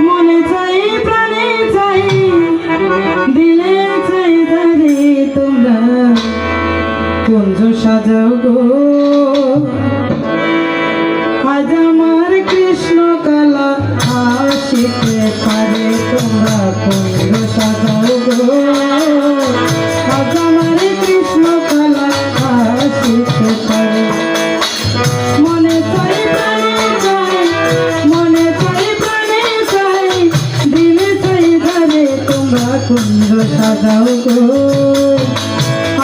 মনে চাই প্রাণে চাই দিলে চাই ধরে তোমরা কুঞ্জ সাজাও গো আজ আমার কৃষ্ণ কালা আসিতে পারে তোমরা কুঞ্জ সাজাও গো আজ আমার কৃষ্ণ কালা আসিতে পারে মনে চাই প্রাণে চাই মনে চাই প্রাণে চাই দিলে চাই ধরে তোমরা কুঞ্জ সাজাও গো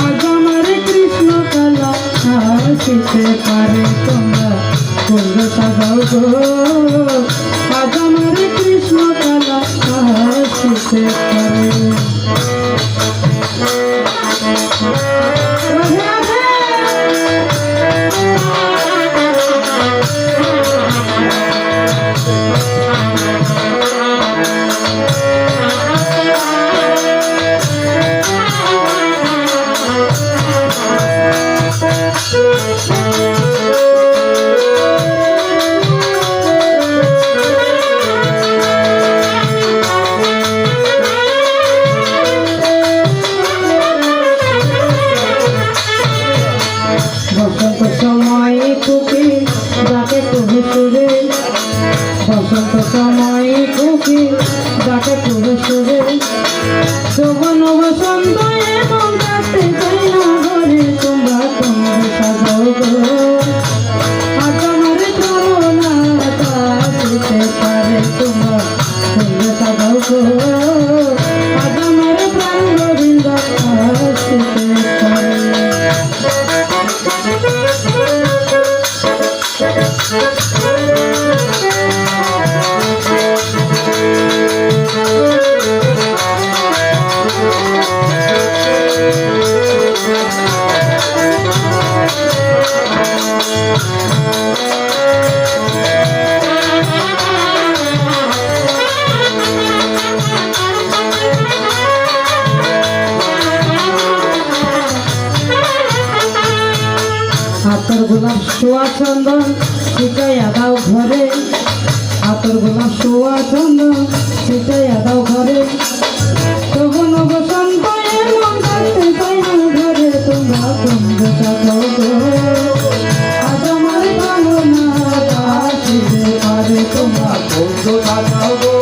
আজ আমার কৃষ্ণ কালা আসিতে পারে তোমরা কুঞ্জ সাজাও গো আজ আমার কৃষ্ণ কালা আসিতে পারে বসন্ত সময় কুকি ডাকে কুহু সুরে বসন্ত সময় কুকি ডাকে কুহু সুরে যৌবন বসন্ত এবং কাছে চাই না ঘরে তোমরা কুঞ্জ সাজাও গো আজ আমার প্রাণনা আসিতে পারে তোমরা কুঞ্জ সাজাও গো আজ আমার প্রাণ গোবিন্দ আসিতে পারে আতর গোলাপ সোয়া চন্দন ছিটাইয়া দাও ঘরে আতর গোলাপ সোয়া চন্দন ছিটাইয়া দাও ঘরে তখন বসন্ত এমন কাটতে চাই না ঘরে তোমরা কুঞ্জ সাজাও গো আজ আমার ভালো না আসিতে পারে তোমরা কুঞ্জ সাজাও গো